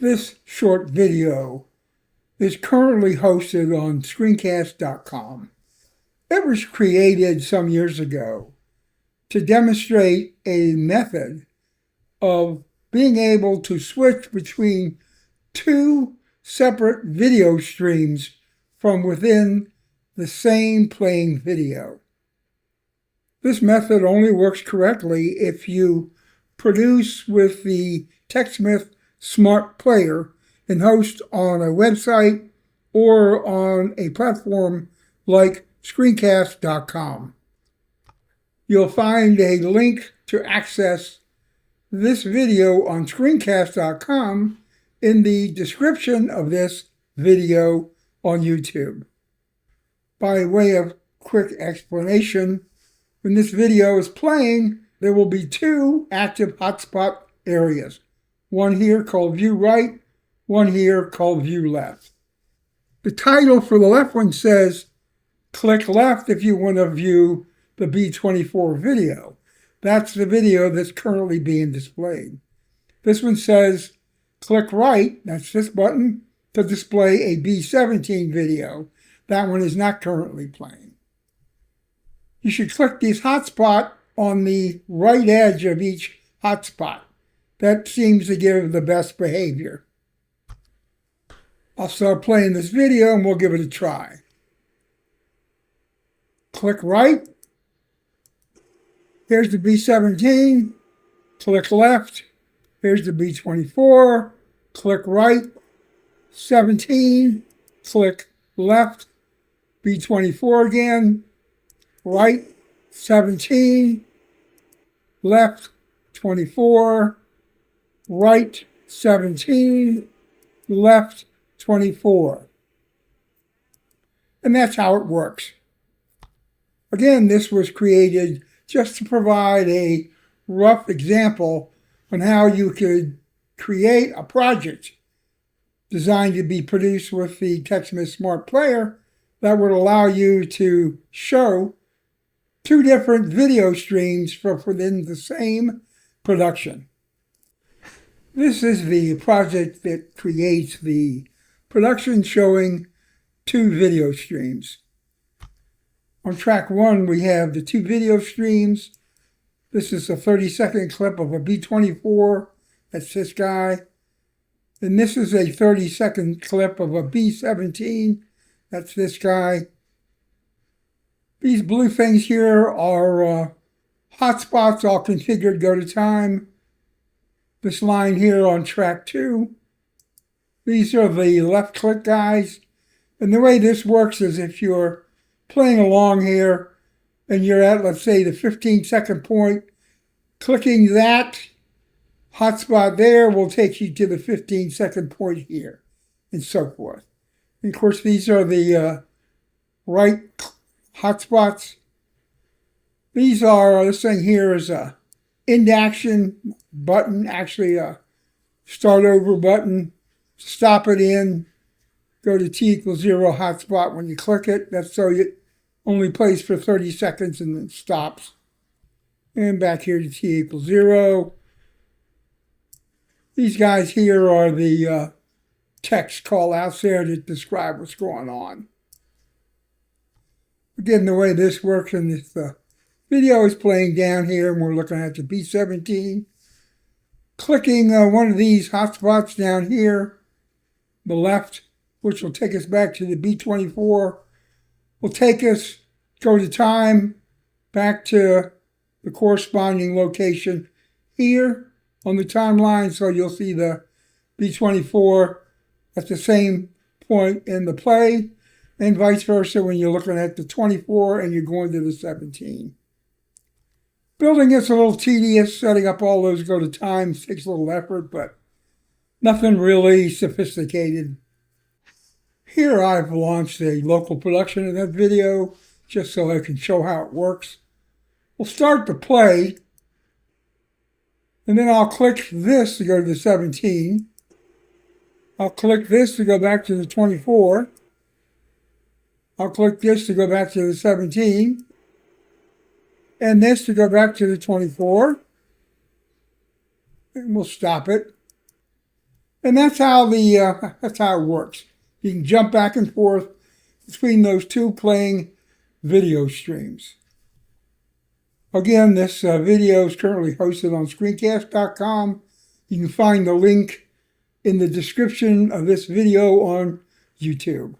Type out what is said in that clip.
This short video is currently hosted on screencast.com. It was created some years ago to demonstrate a method of being able to switch between two separate video streams from within the same playing video. This method only works correctly if you produce with the TechSmith Smart Player and host on a website or on a platform like screencast.com. You'll find a link to access this video on screencast.com in the description of this video on YouTube. By way of quick explanation, when this video is playing, there will be two active hotspot areas. One here called View Right, one here called View Left. The title for the left one says, click left if you want to view the B24 video. That's the video that's currently being displayed. This one says, click right, that's this button, to display a B17 video. That one is not currently playing. You should click this hotspot on the right edge of each hotspot. That seems to give the best behavior. I'll start playing this video and we'll give it a try. Click right. Here's the B17. Click left. Here's the B24. Click right. 17. Click left. B24 again. Right. 17. Left. 24. Right. 17. Left. 24. And that's how it works. Again, this was created just to provide a rough example on how you could create a project designed to be produced with the TechSmith Smart Player that would allow you to show two different video streams from within the same production. This is the project that creates the production showing two video streams. On track 1, we have the two video streams. This is a 30-second clip of a B24. That's this guy. And this is a 30-second clip of a B17. That's this guy. These blue things here are hotspots all configured go to time. This line here on track 2. These are the left click guys. And the way this works is if you're playing along here and you're at, let's say, the 15-second point, clicking that hotspot there will take you to the 15-second point here, and so forth. And of course, these are the right hotspots. These are, this thing here is a end action button, actually a start over button. Stop it in, go to T=0 hotspot when you click it. That's so it only plays for 30 seconds and then stops. And back here to T=0. These guys here are the text call outs there that describe what's going on. Again, the way this works, and this video is playing down here, and we're looking at the B17. Clicking one of these hotspots down here, the left, which will take us back to the B24, will take us, go to time, back to the corresponding location here on the timeline. So you'll see the B24 at the same point in the play, and vice versa when you're looking at the 24 and you're going to the 17. Building is a little tedious. Setting up all those go to time takes a little effort, but nothing really sophisticated. Here I've launched a local production of that video just so I can show how it works. We'll start the play, and then I'll click this to go to the 17. I'll click this to go back to the 24. I'll click this to go back to the 17. And this to go back to the 24. And we'll stop it. And that's how it works. You can jump back and forth between those two playing video streams. Again, this video is currently hosted on screencast.com. You can find the link in the description of this video on YouTube.